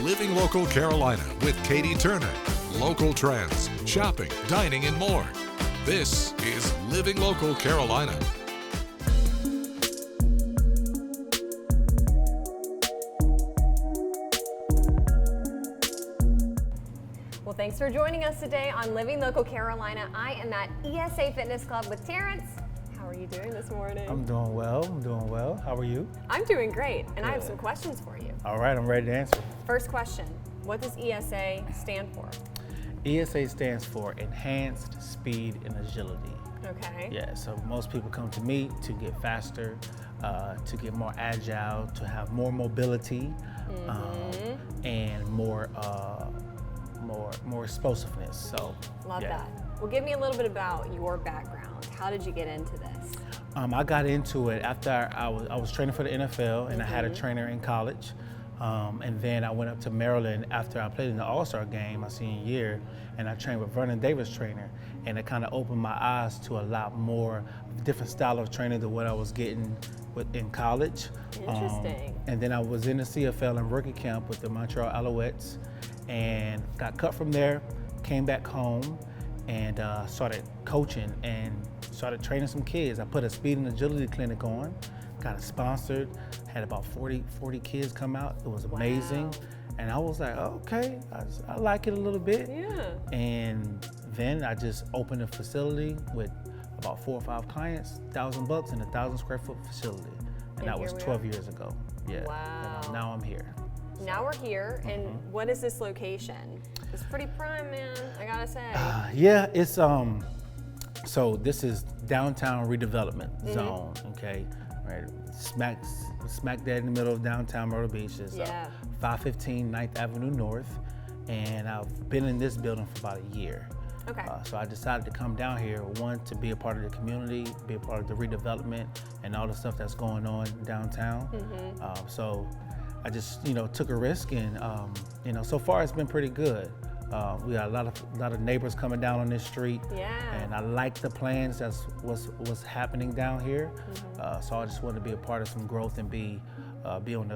Living Local Carolina with Katie Turner. Local trends, shopping, dining, and more. This is Living Local Carolina. Well, thanks for joining us today on Living Local Carolina. I am at ESA Fitness Club with Terrence. How are you doing this morning? I'm doing well. How are you? I'm doing great, and I have Good. some questions for you. All right, I'm ready to answer. First question, what does ESA stand for? ESA stands for Enhanced Speed and Agility. Okay. Yeah, so most people come to me to get faster, to get more agile, to have more mobility, and more explosiveness. So Love yeah. that. Well, give me a little bit about your background. How did you get into this? I got into it after I was training for the NFL, and I had a trainer in college. And then I went up to Maryland after I played in the All-Star game my senior year, and I trained with Vernon Davis trainer, and it kind of opened my eyes to a lot more different style of training than what I was getting in college. Interesting. And then I was in the CFL and rookie camp with the Montreal Alouettes, and got cut from there, came back home, and started coaching and started training some kids. I put a speed and agility clinic on, got it sponsored, had about 40 kids come out. It was amazing. Wow. And I was like, oh, okay, I like it a little bit. Yeah. And then I just opened a facility with about 4 or 5 clients, $1,000 in a 1,000 square foot facility. And that here was we 12 are. years ago. Yeah. Wow. And now I'm here. Now we're here, and what is this location? It's pretty prime, man, I gotta say. Yeah, it's so this is downtown redevelopment zone, okay? Right, smack dead in the middle of downtown Myrtle Beach is Yeah. 515 9th Avenue North, and I've been in this building for about a year. Okay. So I decided to come down here, one, to be a part of the community, be a part of the redevelopment and all the stuff that's going on downtown. So I just, took a risk, and so far it's been pretty good. We got a lot of neighbors coming down on this street, Yeah. and I like the plans that's what's happening down here. So I just wanted to be a part of some growth and be on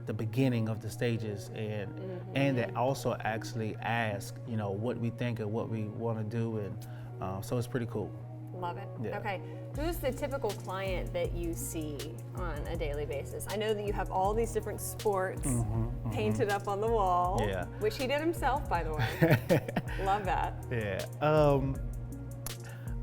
the beginning of the stages, and that also actually ask what we think and what we want to do, and so it's pretty cool. Love it. Yeah. Okay, who's the typical client that you see on a daily basis? I know that you have all these different sports painted up on the wall, Yeah. which he did himself, by the way. Love that. Yeah.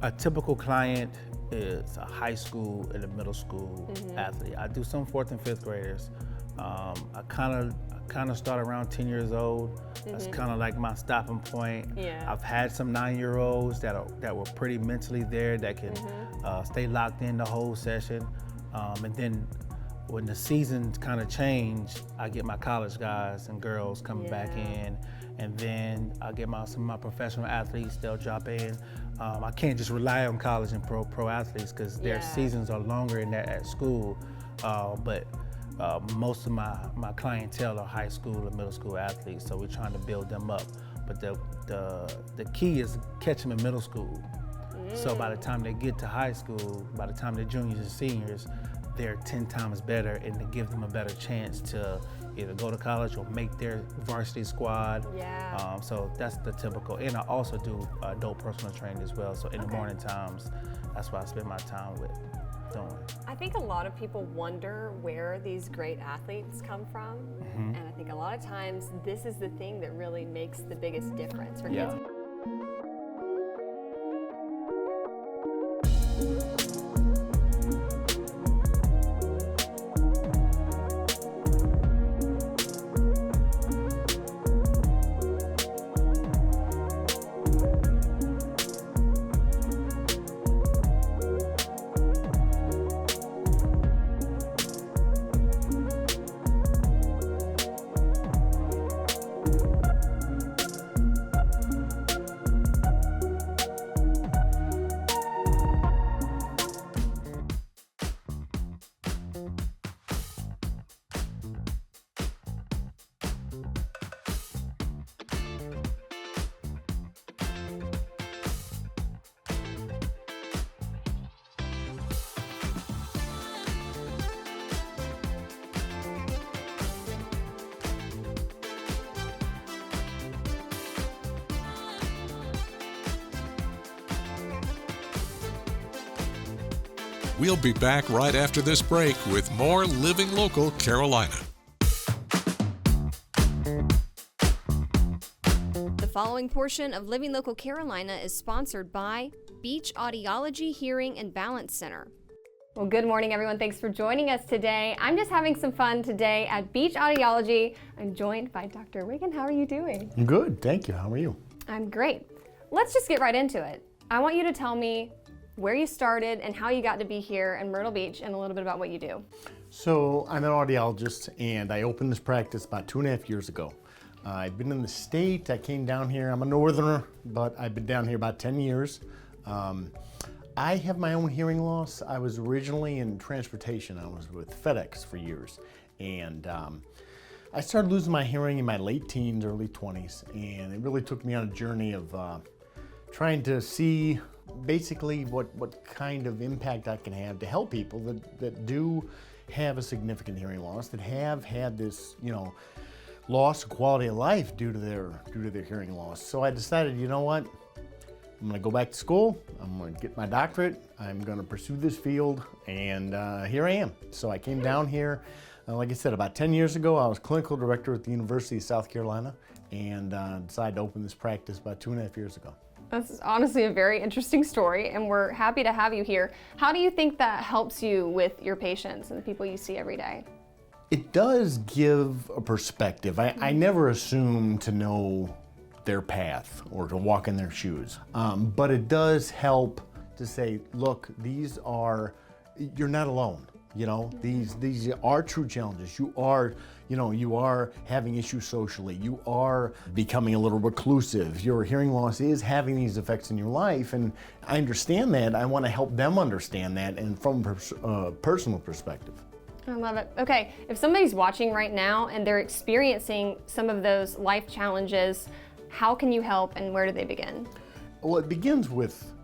A typical client is a high school and a middle school athlete. I do some 4th and 5th graders. I kind of start around 10 years old. That's kind of like my stopping point. Yeah. I've had some 9-year-olds that were pretty mentally there, that can stay locked in the whole session. And then when the seasons kind of change, I get my college guys and girls coming back in, and then I get some of my professional athletes. They'll drop in. I can't just rely on college and pro athletes because their seasons are longer in that at school. But most of my clientele are high school and middle school athletes, so we're trying to build them up. But the key is catch them in middle school. So by the time they get to high school, by the time they're juniors and seniors, they're 10 times better, and to give them a better chance to either go to college or make their varsity squad. Yeah. So that's the typical. And I also do adult personal training as well. So in the morning times, that's what I spend my time with doing. I think a lot of people wonder where these great athletes come from, and I think a lot of times this is the thing that really makes the biggest difference for kids. We'll be back right after this break with more Living Local Carolina. The following portion of Living Local Carolina is sponsored by Beach Audiology Hearing and Balance Center. Well, good morning, everyone. Thanks for joining us today. I'm just having some fun today at Beach Audiology. I'm joined by Dr. Wiggin. How are you doing? Good, thank you. How are you? I'm great. Let's just get right into it. I want you to tell me where you started and how you got to be here in Myrtle Beach and a little bit about what you do. So I'm an audiologist and I opened this practice about 2.5 years ago. I've been in the state. I came down here. I'm a northerner, but I've been down here about 10 years. I have my own hearing loss. I was originally in transportation. I was with FedEx for years. And I started losing my hearing in my late teens, early 20s. And it really took me on a journey of trying to see basically what kind of impact I can have to help people that do have a significant hearing loss, that have had this, loss of quality of life due to their hearing loss. So I decided, you know what? I'm gonna go back to school. I'm gonna get my doctorate. I'm gonna pursue this field, and here I am. So I came down here, like I said, about 10 years ago. I was clinical director at the University of South Carolina, and decided to open this practice about 2.5 years ago. That's honestly a very interesting story, and we're happy to have you here. How do you think that helps you with your patients and the people you see every day? It does give a perspective. I never assume to know their path or to walk in their shoes, but it does help to say, look, you're not alone. These are true challenges. You are having issues socially. You are becoming a little reclusive. Your hearing loss is having these effects in your life, and I understand that. I want to help them understand that, and from a personal perspective. I love it. Okay, if somebody's watching right now and they're experiencing some of those life challenges, how can you help and where do they begin? Well, it begins with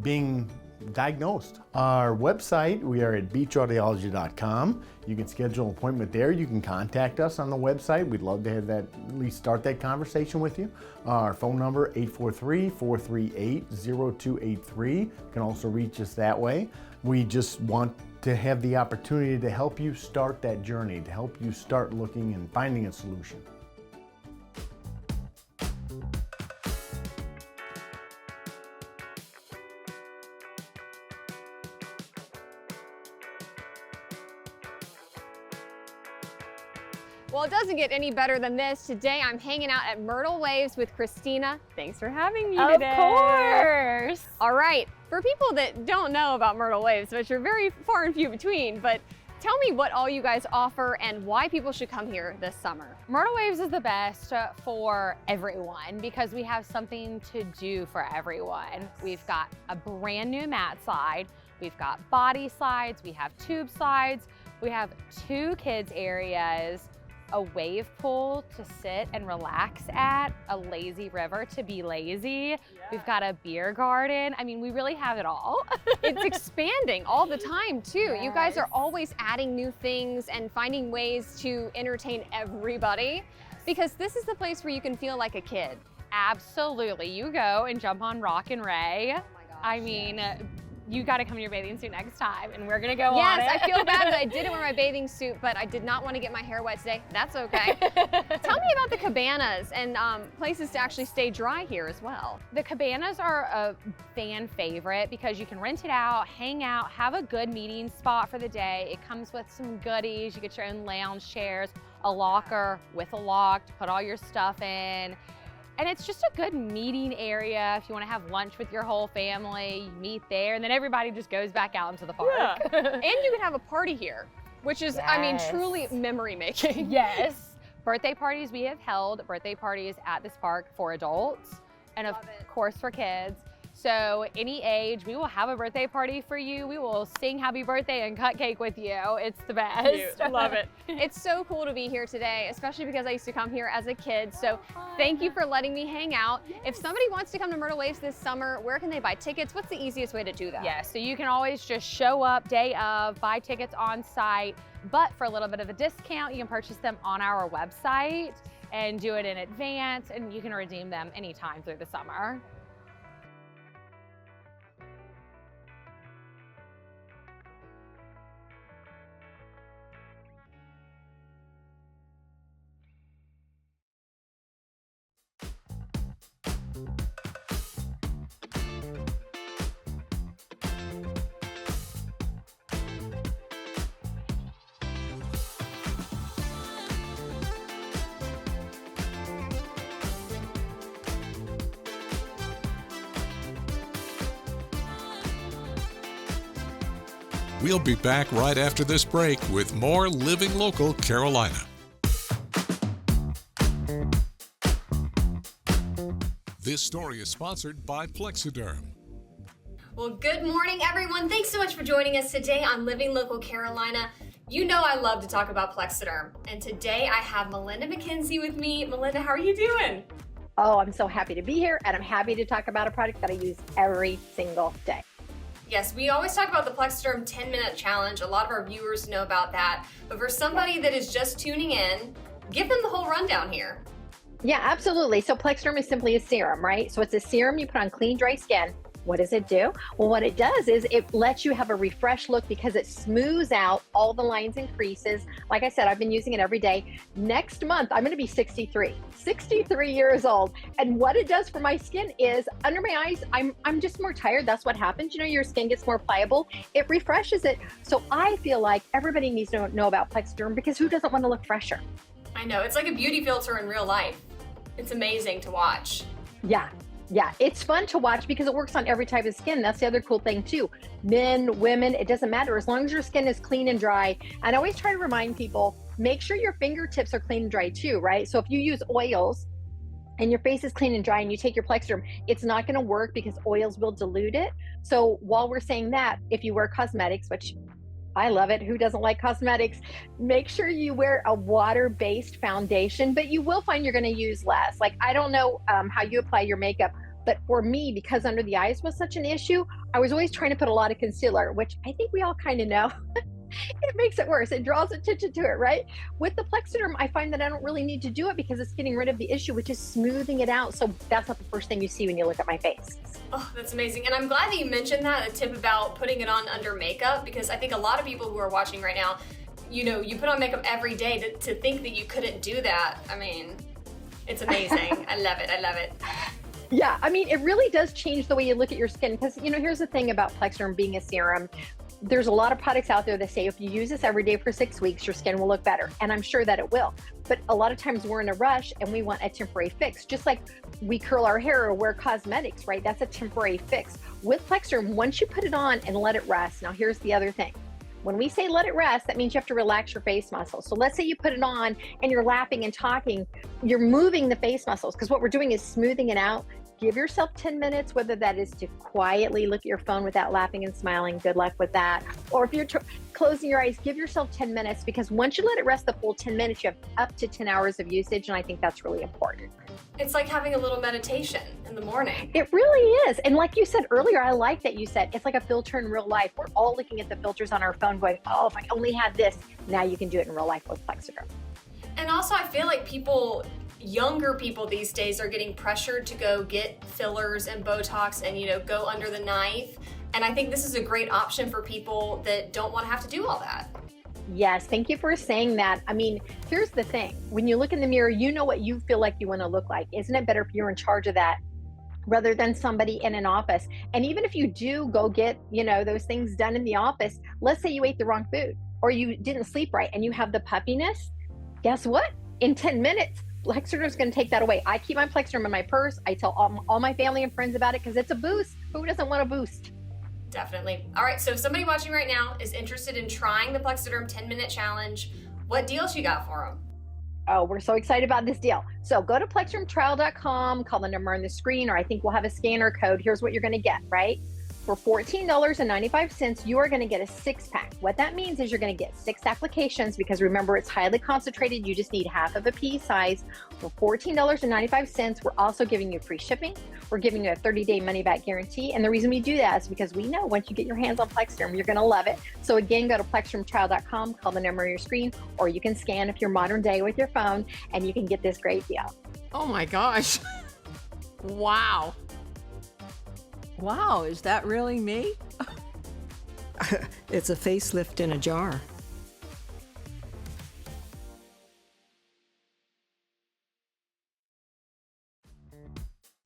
being diagnosed. Our website, we are at beachaudiology.com. You can schedule an appointment there. You can contact us on the website. We'd love to have that, at least start that conversation with you. Our phone number, 843-438-0283. You can also reach us that way. We just want to have the opportunity to help you start that journey, to help you start looking and finding a solution. Well, it doesn't get any better than this. Today I'm hanging out at Myrtle Waves with Christina. Thanks for having me today. Of course. All right, for people that don't know about Myrtle Waves, which are very far and few between, but tell me what all you guys offer and why people should come here this summer. Myrtle Waves is the best for everyone because we have something to do for everyone. We've got a brand new mat slide. We've got body slides. We have tube slides. We have 2 kids areas, a wave pool to sit and relax at, a lazy river to be lazy. Yeah. We've got a beer garden. I mean, we really have it all. It's expanding all the time too. Yes. You guys are always adding new things and finding ways to entertain everybody because this is the place where you can feel like a kid. Absolutely. You go and jump on Rock and Ray. Oh my gosh. I mean, you got to come in your bathing suit next time, and we're gonna go on it. Yes, I feel bad that I didn't wear my bathing suit, but I did not want to get my hair wet today. That's okay. Tell me about the cabanas and places to actually stay dry here as well. The cabanas are a fan favorite because you can rent it out, hang out, have a good meeting spot for the day. It comes with some goodies. You get your own lounge chairs, a locker with a lock to put all your stuff in. And it's just a good meeting area if you want to have lunch with your whole family. You meet there, and then everybody just goes back out into the park. Yeah. And you can have a party here, which is, I mean, truly memory making. Yes. Birthday parties, we have held birthday parties at this park for adults and of course for kids. So any age, we will have a birthday party for you. We will sing happy birthday and cut cake with you. It's the best. Cute. Love it. It's so cool to be here today, especially because I used to come here as a kid. So thank you for letting me hang out. Yes. If somebody wants to come to Myrtle Waves this summer, where can they buy tickets? What's the easiest way to do that? Yeah, so you can always just show up day of, buy tickets on site, but for a little bit of a discount, you can purchase them on our website and do it in advance, and you can redeem them anytime through the summer. We'll be back right after this break with more Living Local Carolina. This story is sponsored by Plexiderm. Well, good morning, everyone. Thanks so much for joining us today on Living Local Carolina. You know I love to talk about Plexiderm, and today I have Melinda McKenzie with me. Melinda, how are you doing? Oh, I'm so happy to be here, and I'm happy to talk about a product that I use every single day. Yes, we always talk about the Plexiderm 10-minute challenge. A lot of our viewers know about that. But for somebody that is just tuning in, give them the whole rundown here. Yeah, absolutely. So Plexiderm is simply a serum, right? So it's a serum you put on clean, dry skin. What does it do? Well, what it does is it lets you have a refreshed look because it smooths out all the lines and creases. Like I said, I've been using it every day. Next month, I'm going to be 63 years old. And what it does for my skin is under my eyes, I'm just more tired. That's what happens. You know, your skin gets more pliable. It refreshes it. So I feel like everybody needs to know about Plexiderm because who doesn't want to look fresher? I know, it's like a beauty filter in real life. It's amazing to watch. Yeah, it's fun to watch because it works on every type of skin. That's the other cool thing too. Men, women, it doesn't matter as long as your skin is clean and dry. And I always try to remind people, make sure your fingertips are clean and dry too, right? So if you use oils and your face is clean and dry and you take your Plexiderm, it's not going to work because oils will dilute it. So while we're saying that, if you wear cosmetics, which I love it. Who doesn't like cosmetics? Make sure you wear a water-based foundation, but you will find you're going to use less. Like, I don't know how you apply your makeup, but for me, because under the eyes was such an issue, I was always trying to put a lot of concealer, which I think we all kind of know. It makes it worse. It draws attention to it, right? With the Plexiderm, I find that I don't really need to do it because it's getting rid of the issue, which is smoothing it out. So that's not the first thing you see when you look at my face. Oh, that's amazing. And I'm glad that you mentioned that, a tip about putting it on under makeup, because I think a lot of people who are watching right now, you know, you put on makeup every day to think that you couldn't do that. I mean, it's amazing. I love it. I love it. Yeah, I mean, it really does change the way you look at your skin because, you know, here's the thing about Plexiderm being a serum. There's a lot of products out there that say if you use this every day for 6 weeks, your skin will look better. And I'm sure that it will. But a lot of times we're in a rush and we want a temporary fix. Just like we curl our hair or wear cosmetics, right? That's a temporary fix. With Plexiderm, once you put it on and let it rest, now here's the other thing. When we say let it rest, that means you have to relax your face muscles. So let's say you put it on and you're laughing and talking, you're moving the face muscles because what we're doing is smoothing it out. Give yourself 10 minutes, whether that is to quietly look at your phone without laughing and smiling. Good luck with that. Or if you're closing your eyes, give yourself 10 minutes because once you let it rest the full 10 minutes, you have up to 10 hours of usage. And I think that's really important. It's like having a little meditation in the morning. It really is. And like you said earlier, I like that you said it's like a filter in real life. We're all looking at the filters on our phone going, oh, if I only had this. Now you can do it in real life with Plexiderm. And also I feel like younger people these days are getting pressured to go get fillers and Botox and, you know, go under the knife. And I think this is a great option for people that don't want to have to do all that. Yes, thank you for saying that. I mean, here's the thing. When you look in the mirror, you know what you feel like you want to look like. Isn't it better if you're in charge of that rather than somebody in an office? And even if you do go get, you know, those things done in the office, let's say you ate the wrong food or you didn't sleep right and you have the puffiness, guess what? In 10 minutes, Plexiderm is going to take that away. I keep my Plexiderm in my purse. I tell all my family and friends about it because it's a boost. Who doesn't want a boost? Definitely. All right, so if somebody watching right now is interested in trying the Plexiderm 10-minute challenge, what deals you got for them? Oh, we're so excited about this deal. So go to PlexidermTrial.com, call the number on the screen, or I think we'll have a scanner code. Here's what you're going to get, right? For $14.95, you are going to get a 6-pack. What that means is you're going to get 6 applications because remember, it's highly concentrated. You just need half of a pea size. For $14.95, we're also giving you free shipping. We're giving you a 30-day money-back guarantee. And the reason we do that is because we know once you get your hands on Plexiderm, you're going to love it. So again, go to PlexidermTrial.com, call the number on your screen, or you can scan if you're modern day with your phone, and you can get this great deal. Oh my gosh. Wow. Wow, is that really me? It's a facelift in a jar.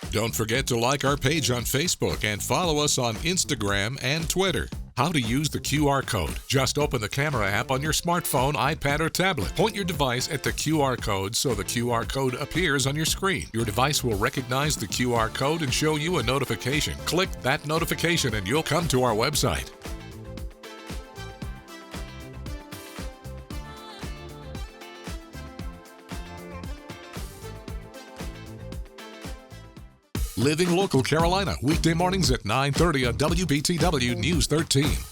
Don't forget to like our page on Facebook and follow us on Instagram and Twitter. How to use the QR code. Just open the camera app on your smartphone, iPad, or tablet. Point your device at the QR code so the QR code appears on your screen. Your device will recognize the QR code and show you a notification. Click that notification and you'll come to our website. Living Local Carolina, weekday mornings at 9:30 on WBTW News 13.